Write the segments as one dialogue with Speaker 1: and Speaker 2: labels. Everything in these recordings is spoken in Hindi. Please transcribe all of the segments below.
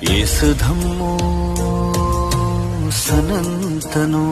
Speaker 1: येस धम्मो सनातनो।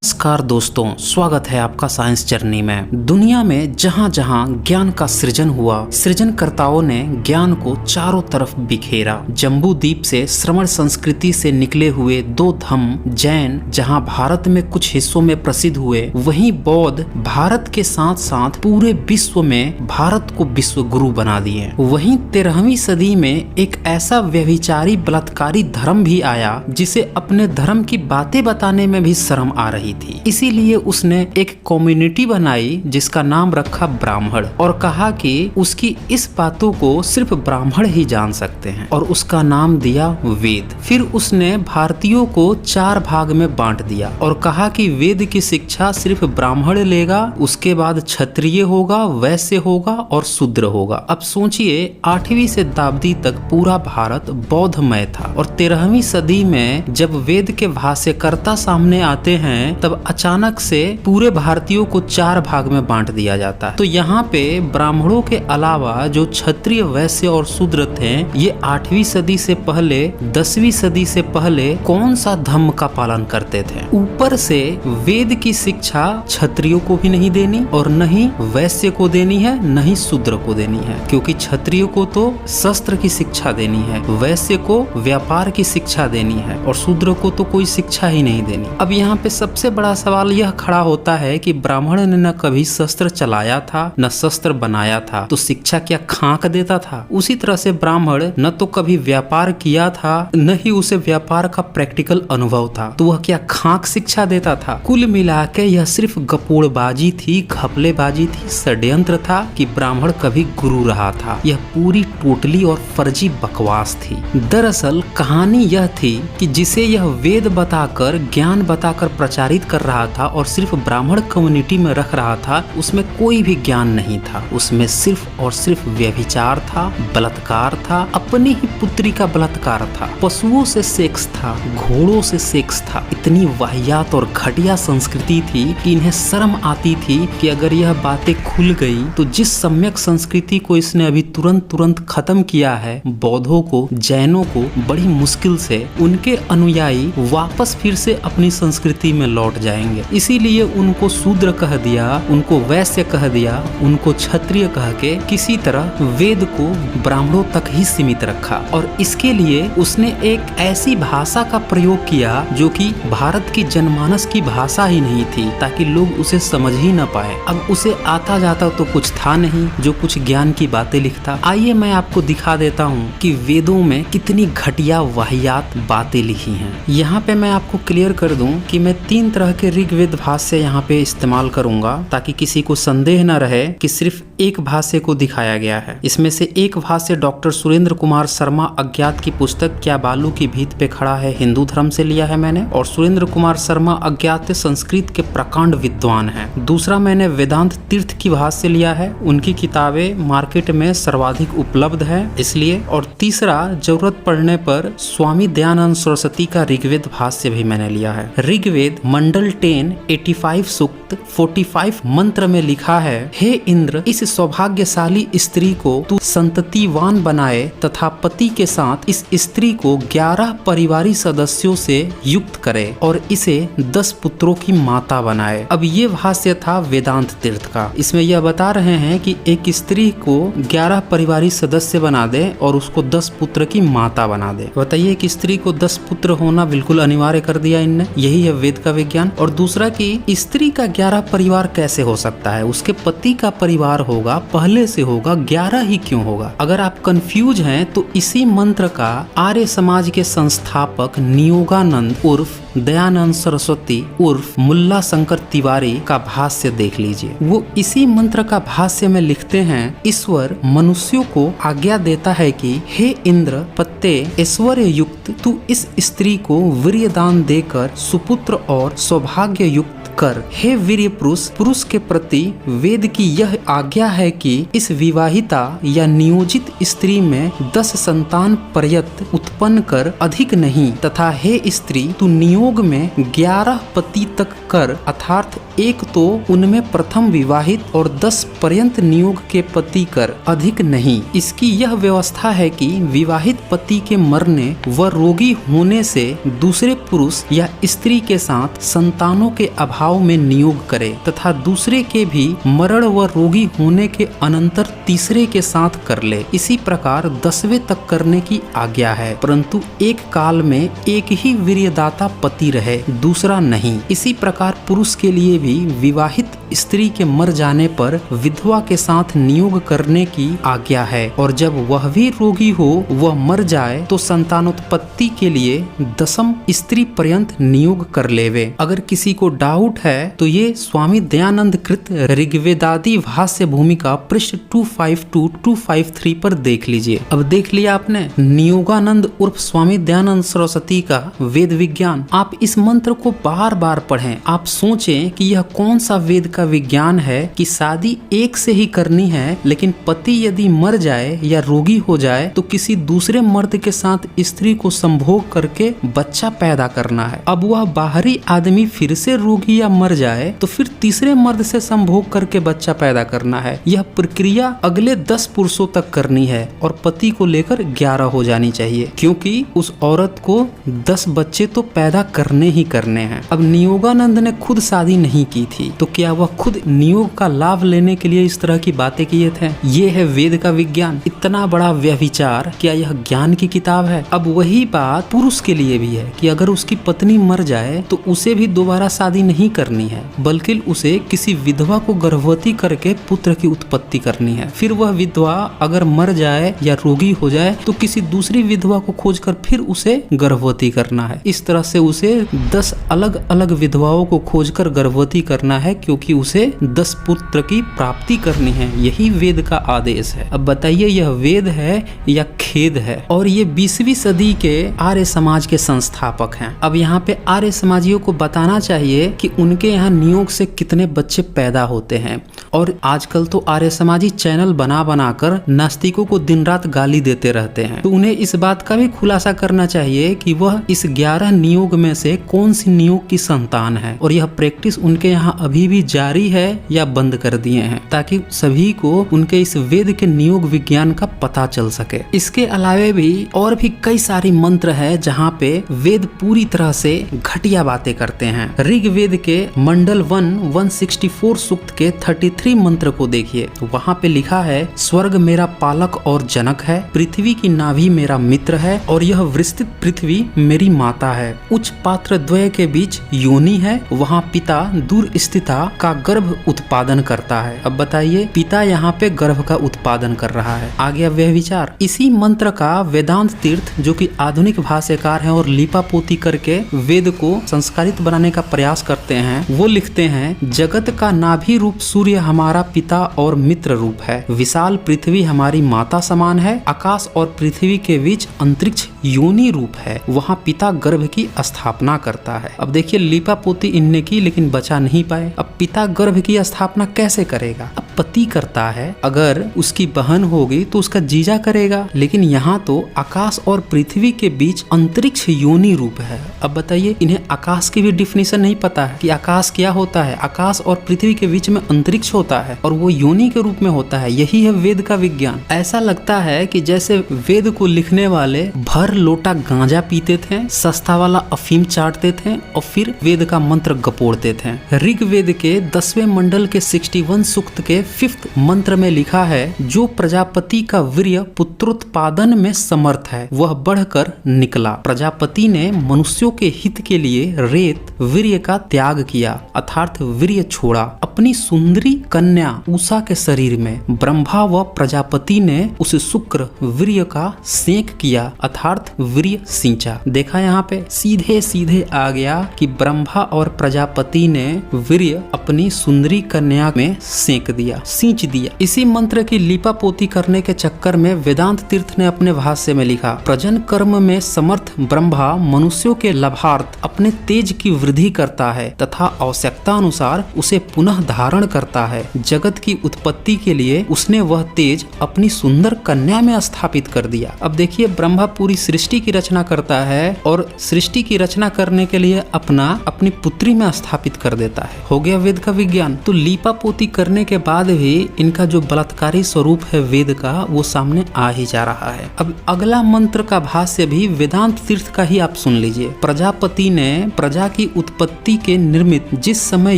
Speaker 2: नमस्कार दोस्तों, स्वागत है आपका साइंस जर्नी में। दुनिया में जहाँ जहाँ ज्ञान का सृजन हुआ, सृजनकर्ताओं ने ज्ञान को चारों तरफ बिखेरा। जम्बू द्वीप से श्रमण संस्कृति से निकले हुए दो धम्म जैन जहाँ भारत में कुछ हिस्सों में प्रसिद्ध हुए, वहीं बौद्ध भारत के साथ साथ पूरे विश्व में भारत को विश्व गुरु बना दिए। वहीं 13वीं सदी में एक ऐसा व्यभिचारी बलात्कारी धर्म भी आया जिसे अपने धर्म की बातें बताने में भी शर्म आ रही थी। इसीलिए उसने एक कम्युनिटी बनाई जिसका नाम रखा ब्राह्मण, और कहा कि उसकी इस बातों को सिर्फ ब्राह्मण ही जान सकते हैं, और उसका नाम दिया वेद। फिर उसने भारतीयों को 4 भाग में बांट दिया और कहा कि वेद की शिक्षा सिर्फ ब्राह्मण लेगा, उसके बाद क्षत्रिय होगा, वैश्य होगा और शूद्र होगा। अब सोचिए, 8वीं शताब्दी तक पूरा भारत बौद्धमय था, और 13वीं सदी में जब वेद के भाष्यकर्ता सामने आते हैं तब अचानक से पूरे भारतीयों को 4 भाग में बांट दिया जाता है। तो यहाँ पे ब्राह्मणों के अलावा जो क्षत्रिय, वैश्य और शूद्र थे, ये 8वीं सदी से पहले, 10वीं सदी से पहले कौन सा धर्म का पालन करते थे? ऊपर से वेद की शिक्षा क्षत्रियों को भी नहीं देनी, और न ही वैश्य को देनी है, न ही शूद्र को देनी है, क्योंकि क्षत्रिय को तो शस्त्र की शिक्षा देनी है, वैश्य को व्यापार की शिक्षा देनी है, और शूद्र को तो कोई शिक्षा ही नहीं देनी। अब यहाँ पे सबसे बड़ा सवाल यह खड़ा होता है कि ब्राह्मण ने न कभी शस्त्र चलाया था, न शस्त्र बनाया था, तो शिक्षा क्या खाक देता था? उसी तरह से ब्राह्मण न तो कभी व्यापार किया था, न ही उसे व्यापार का प्रैक्टिकल अनुभव था, तो वह क्या खाक शिक्षा देता था? कुल मिला के यह सिर्फ गपोड़बाजी थी, घपलेबाजी थी, षड्यंत्र था कि ब्राह्मण कभी गुरु रहा था। यह पूरी टोटली और फर्जी बकवास थी। दरअसल कहानी यह थी कि जिसे यह वेद बताकर, ज्ञान बताकर प्रचारित कर रहा था और सिर्फ ब्राह्मण कम्युनिटी में रख रहा था, उसमें कोई भी ज्ञान नहीं था। उसमें सिर्फ और सिर्फ व्यभिचार था, बलात्कार था, अपनी ही पुत्री का बलात्कार था, पशुओं से सेक्स था, घोड़ों से सेक्स था। इतनी वाहियात और घटिया संस्कृति थी कि इन्हें शर्म आती थी कि अगर यह बातें खुल गई तो जिस सम्यक संस्कृति को इसने अभी तुरंत खत्म किया है, बौद्धों को, जैनों को बड़ी मुश्किल से उनके अनुयायी वापस फिर से अपनी संस्कृति में लौट जाएंगे। इसीलिए उनको शूद्र कह दिया, उनको वैश्य कह दिया, उनको क्षत्रिय कह के किसी तरह वेद को ब्राह्मणों तक ही सीमित रखा। और इसके लिए उसने एक ऐसी भाषा का प्रयोग किया जो कि भारत की जनमानस की भाषा ही नहीं थी, ताकि लोग उसे समझ ही न पाए। अब उसे आता जाता तो कुछ था नहीं जो कुछ ज्ञान की बातें लिखता। आइए मैं आपको दिखा देता हूँ कि वेदों में कितनी घटिया वाहियात बातें लिखी हैं। यहाँ पे मैं आपको क्लियर कर दूं कि मैं 3 तरह के ऋग्वेद भाष्य यहाँ पे इस्तेमाल करूंगा, ताकि किसी को संदेह न रहे कि सिर्फ एक भाष्य को दिखाया गया है। इसमें से एक भाष्य डॉक्टर सुरेंद्र कुमार शर्मा अज्ञात की पुस्तक क्या बालू की भीत पे खड़ा है हिंदू धर्म से लिया है मैंने, और सुरेंद्र कुमार शर्मा अज्ञात संस्कृत के प्रकांड विद्वान हैं। दूसरा मैंने वेदांत तीर्थ की भाष्य लिया है, उनकी किताबें मार्केट में सर्वाधिक उपलब्ध है इसलिए। और तीसरा जरूरत पड़ने पर स्वामी दयानंद सरस्वती का ऋग्वेद भाष्य भी मैंने लिया है। ऋग्वेद मंडल 10 85 सूक्त 45 मंत्र में लिखा है, हे इंद्र, इस सौभाग्यशाली स्त्री को तू संततिवान बनाए तथा पति के साथ इस स्त्री को 11 परिवारी सदस्यों से युक्त करे और इसे 10 पुत्रों की माता बनाए। अब ये भाष्य था वेदांत तीर्थ का। इसमें यह बता रहे हैं कि एक स्त्री को 11 परिवारी सदस्य बना दे और उसको 10 पुत्र की माता बना दे। बताइए कि स्त्री को 10 पुत्र होना बिल्कुल अनिवार्य कर दिया इनने। यही है वेद का विज्ञान। और दूसरा कि स्त्री का 11 परिवार कैसे हो सकता है? उसके पति का परिवार होगा, पहले से होगा, 11 ही क्यों होगा? अगर आप कंफ्यूज हैं तो इसी मंत्र का आर्य समाज के संस्थापक नियोगानंद उर्फ दयानंद सरस्वती उर्फ मुल्ला शंकर तिवारी का भाष्य देख लीजिए। वो इसी मंत्र का भाष्य में लिखते हैं, ईश्वर मनुष्यों को आज्ञा देता है कि हे इंद्र, पत्ते ऐश्वर्य युक्त तू इस स्त्री को वीर्यदान देकर सुपुत्र और सौभाग्य युक्त कर, हे वीर्य पुरुष, पुरुष के प्रति वेद की यह आज्ञा है कि इस विवाहिता या नियोजित स्त्री में 10 संतान पर्यंत उत्पन्न कर, अधिक नहीं, तथा हे स्त्री तू नियोग में 11 पति तक कर, अर्थात एक तो उनमें प्रथम विवाहित और 10 पर्यंत नियोग के पति कर, अधिक नहीं। इसकी यह व्यवस्था है कि विवाहित पति के मरने व रोगी होने से दूसरे पुरुष या स्त्री के साथ संतानों के अभाव में नियोग करे, तथा दूसरे के भी मरण व रोगी होने के अनंतर तीसरे के साथ कर ले। इसी प्रकार 10वें तक करने की आज्ञा है, परंतु एक काल में एक ही वीर्यदाता पति रहे, दूसरा नहीं। इसी प्रकार पुरुष के लिए भी विवाहित स्त्री के मर जाने पर विधवा के साथ नियोग करने की आज्ञा है, और जब वह भी रोगी हो वह मर जाए तो संतानोत्पत्ति के लिए 10वीं स्त्री पर्यंत नियोग कर लेवे। अगर किसी को डाउट है तो ये स्वामी दयानंद कृत ऋग्वेदादि भाष्य भूमिका पृष्ठ 252-253 पर देख लीजिए। अब देख लिया आपने नियोगानंद उर्फ स्वामी दयानंद सरस्वती का वेद विज्ञान। आप इस मंत्र को बार बार पढ़ें। आप सोचें कि यह कौन सा वेद का विज्ञान है कि शादी एक से ही करनी है, लेकिन पति यदि मर जाए या रोगी हो जाए तो किसी दूसरे मर्द के साथ स्त्री को संभोग करके बच्चा पैदा करना है। अब वह बाहरी आदमी फिर से रोगी या मर जाए तो फिर तीसरे मर्द से संभोग करके बच्चा पैदा करना है। यह प्रक्रिया अगले 10 पुरुषों तक करनी है और पति को लेकर 11 हो जानी चाहिए, क्योंकि उस औरत को 10 बच्चे तो पैदा करने ही करने हैं। अब नियोगानंद ने खुद शादी नहीं की थी, तो क्या वह खुद नियोग का लाभ लेने के लिए इस तरह की बातें किए थे? ये है वेद का विज्ञान। इतना बड़ा व्यभिचार, क्या यह ज्ञान की किताब है? अब वही बात पुरुष के लिए भी है कि अगर उसकी पत्नी मर जाए तो उसे भी दोबारा शादी नहीं करनी है, बल्कि उसे किसी विधवा को गर्भवती करके पुत्र की उत्पत्ति करनी है। फिर वह विधवा अगर मर जाए या रोगी हो जाए तो किसी दूसरी विधवा को खोजकर फिर उसे गर्भवती करना है। इस तरह से उसे 10 अलग अलग विधवाओं को खोजकर गर्भवती करना है, क्योंकि उसे 10 पुत्र की प्राप्ति करनी है। यही वेद का आदेश है। अब बताइए यह वेद है या खेद है? और ये 20वीं सदी के आर्य समाज के संस्थापक हैं। अब यहाँ पे आर्य समाजियों को बताना चाहिए कि उनके यहाँ नियोग से कितने बच्चे पैदा होते हैं। और आजकल तो आर्य समाजी चैनल बना कर नास्तिकों को दिन रात गाली देते रहते हैं, तो उन्हें इस बात का भी खुलासा करना चाहिए कि वह इस 11 नियोग में से कौन सी नियोग की संतान है, और यह प्रैक्टिस उनके यहाँ अभी भी जारी है या बंद कर दिए हैं, ताकि सभी को उनके इस वेद के नियोग विज्ञान का पता चल सके। इसके अलावे भी और भी कई सारी मंत्र है जहाँ पे वेद पूरी तरह से घटिया बातें करते हैं। ऋग्वेद के मंडल 164 सूक्त के 33 मंत्र को देखिए, वहाँ पे लिखा है स्वर्ग मेरा पालक और जनक है, पृथ्वी की नाभि मेरा मित्र है, और यह विस्तृत पृथ्वी मेरी माता है। उच्च पात्र द्वय के बीच योनि है, वहाँ पिता दूर स्थिता का गर्भ उत्पादन करता है। अब बताइए पिता यहाँ पे गर्भ का उत्पादन कर रहा है। आ गया व्यभिचार। इसी मंत्र का वेदांत तीर्थ, जो कि आधुनिक भाष्यकार हैं और लिपा पोती करके वेद को संस्कारित बनाने का प्रयास करते हैं, वो लिखते हैं जगत का नाभि रूप सूर्य हमारा पिता और मित्र रूप है, विशाल पृथ्वी हमारी माता समान है, आकाश और पृथ्वी के बीच अंतरिक्ष योनि रूप है, वहाँ पिता गर्भ की स्थापना करता है। अब देखिए लिपा पोती इनने की, लेकिन बचा नहीं पाए। अब पिता गर्भ की स्थापना कैसे करेगा? अब पति करता है, अगर उसकी बहन होगी तो उसका जीजा करेगा, लेकिन यहाँ तो आकाश और पृथ्वी के बीच अंतरिक्ष योनि रूप है। अब बताइए इन्हें आकाश की भी डिफिनेशन नहीं पता है कि आकाश क्या होता है। आकाश और पृथ्वी के बीच में अंतरिक्ष होता है और वो योनि के रूप में होता है। यही है वेद का विज्ञान। ऐसा लगता है कि जैसे वेद को लिखने वाले भर लोटा गांजा पीते थे, सस्ता वाला अफीम चाटते थे और फिर वेद का मंत्र गपोड़ते थे। ऋग्वेद के 10वें मंडल के 61 सूक्त के 5th मंत्र में लिखा है जो प्रजापति का वीर्य पुत्रोत्पादन में समर्थ है वह बढ़कर निकला। प्रजापति ने मनुष्यों के हित के लिए रेत वीर्य का त्याग किया, अर्थात वीर्य छोड़ा। अपनी सुंदरी कन्या उषा के शरीर में ब्रह्मा व प्रजापति ने उस शुक्र वीर्य का सेक किया, अर्थात अर्थात वीर्य सिंचा। देखा यहाँ पे सीधे सीधे आ गया कि ब्रह्मा और प्रजापति ने वीर्य अपनी सुंदरी कन्या में सेंक दिया, सींच दिया। इसी मंत्र की लीपापोती करने के चक्कर में वेदांत तीर्थ ने अपने भाष्य में लिखा, प्रजन कर्म में समर्थ ब्रह्मा मनुष्यों के लाभार्थ अपने तेज की वृद्धि करता है तथा आवश्यकता अनुसार उसे पुनः धारण करता है। जगत की उत्पत्ति के लिए उसने वह तेज अपनी सुंदर कन्या में स्थापित कर दिया। अब देखिए, ब्रह्मा पूरी सृष्टि की रचना करता है और सृष्टि की रचना करने के लिए अपनी पुत्री में स्थापित कर देता है। हो गया वेद का विज्ञान। तो लीपापोती करने के बाद भी इनका जो बलात्कारी स्वरूप है वेद का, वो सामने आ ही जा रहा है। अब अगला मंत्र का भाष्य भी वेदांत तीर्थ का ही आप सुन लीजिए। प्रजापति ने प्रजा की उत्पत्ति के निमित्त जिस समय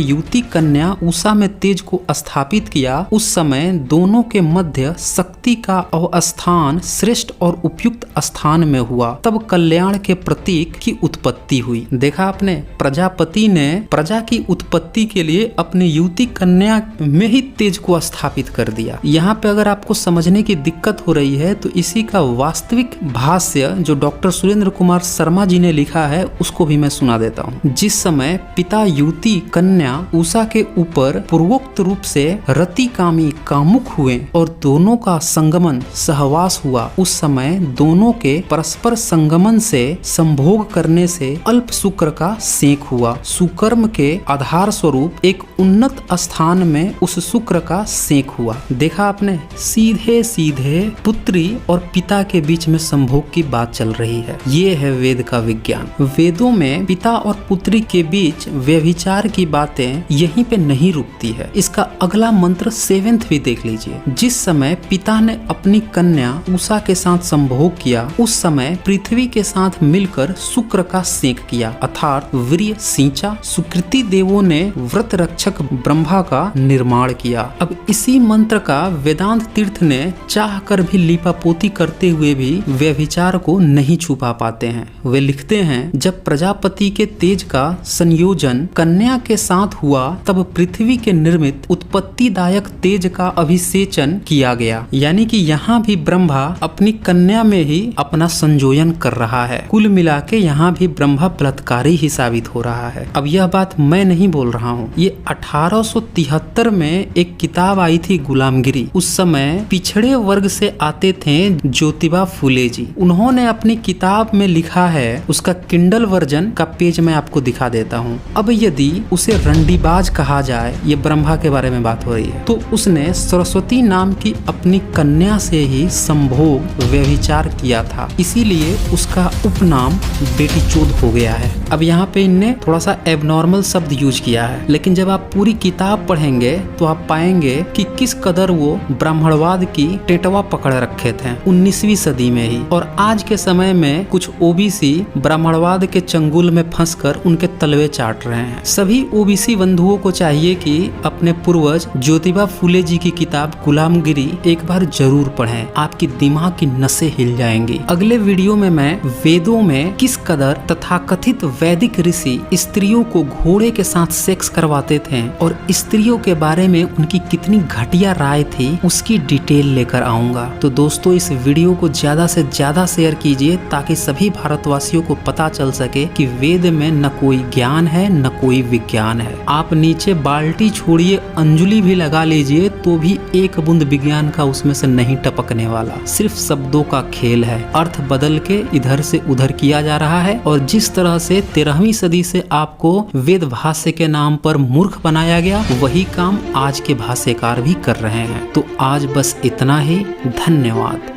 Speaker 2: युवती कन्या उषा में तेज को स्थापित किया, उस समय दोनों के मध्य शक्ति का अवस्थान श्रेष्ठ और उपयुक्त स्थान में हुआ, तब कल्याण के प्रतीक की उत्पत्ति हुई। देखा आपने, प्रजापति ने प्रजा की उत्पत्ति के लिए अपनी युवती कन्या में ही तेज को स्थापित कर दिया। यहाँ पे अगर आपको समझने की दिक्कत हो रही है तो इसी का वास्तविक भाष्य जो डॉक्टर सुरेंद्र कुमार शर्मा जी ने लिखा है उसको भी मैं सुना देता हूँ। जिस समय पिता युवती कन्या उषा के ऊपर पूर्वोक्त रूप से रतिकामी कामुक हुए और दोनों का संगमन सहवास हुआ, उस समय दोनों के परस्पर संगमन से संभोग करने से अल्प शुक्र का सेक हुआ। सुकर्म के आधार स्वरूप एक उन्नत स्थान में उस शुक्र का सेक हुआ। देखा आपने, सीधे सीधे पुत्री और पिता के बीच में संभोग की बात चल रही है। ये है वेद का विज्ञान। वेदों में पिता और पुत्री के बीच व्यभिचार की बातें यहीं पे नहीं रुकती है। इसका अगला मंत्र 7th भी देख लीजिए। जिस समय पिता ने अपनी कन्या उषा के साथ संभोग किया, उस समय पृथ्वी के साथ मिलकर शुक्र का सेक किया, अर्थात वीर्य सिंचा। सुकृति देवों ने व्रत रक्षक ब्रह्मा का निर्माण किया। अब इसी मंत्र का वेदांत तीर्थ ने चाह कर भी लीपापोती करते हुए भी व्यभिचार को नहीं छुपा पाते हैं। वे लिखते हैं, जब प्रजापति के तेज का संयोजन कन्या के साथ हुआ, तब पृथ्वी के निर्मित उत्पत्तिदायक तेज का अभिषेचन किया गया। यानी कि यहाँ भी ब्रह्मा अपनी कन्या में ही अपना संयोजन कर रहा है। कुल मिला के यहाँ भी ब्रह्मा बलात्कारी ही साबित हो रहा है। अब यह बात मैं नहीं बोल रहा हूँ, ये 1873 में एक किताब आई थी गुलामगिरी। उस समय पिछड़े वर्ग से आते थे ज्योतिबा फूले जी। उन्होंने अपनी किताब में लिखा है, उसका किंडल वर्जन का पेज मैं आपको दिखा देता हूँ। अब यदि उसे रंडीबाज कहा जाए, ये ब्रह्मा के बारे में बात हो रही है, तो उसने सरस्वती नाम की अपनी कन्या से ही संभोग व्यभिचार किया था, इसीलिए उसका उपनाम बेटी चोद हो गया है। अब यहाँ पे इनने थोड़ा सा एबनॉर्मल शब्द यूज किया है, लेकिन जब आप पूरी किताब पढ़ेंगे तो आप पाएंगे कि किस कदर वो ब्राह्मणवाद की टेटवा पकड़ रखे थे 19वीं सदी में ही। और आज के समय में कुछ ओबीसी ब्राह्मणवाद के चंगुल में फंसकर उनके तलवे चाट रहे हैं। सभी ओबीसी बंधुओं को चाहिए कि अपने पूर्वज ज्योतिबा फूले जी की किताब गुलामगिरी एक बार जरूर पढ़ें, आपकी दिमाग की नसें हिल जाएंगी। अगले वीडियो में मैं वेदों में किस कदर तथाकथित वैदिक ऋषि स्त्रियों को घोड़े के साथ सेक्स करवाते थे और स्त्रियों के बारे में उनकी कितनी घटिया राय थी, उसकी डिटेल लेकर आऊंगा। तो दोस्तों, इस वीडियो को ज्यादा से ज्यादा शेयर कीजिए ताकि सभी भारतवासियों को पता चल सके कि वेद में न कोई ज्ञान है न कोई विज्ञान है। आप नीचे बाल्टी छोड़िए, अंजुली भी लगा लीजिए तो भी एक बूंद विज्ञान का उसमें से नहीं टपकने वाला। सिर्फ शब्दों का खेल है, अर्थ बदल के इधर से उधर किया जा रहा है। और जिस तरह से 13वीं सदी से आपको वेद भाष्य के नाम पर मूर्ख बनाया गया, वही काम आज के भाष्यकार भी कर रहे हैं। तो आज बस इतना ही। धन्यवाद।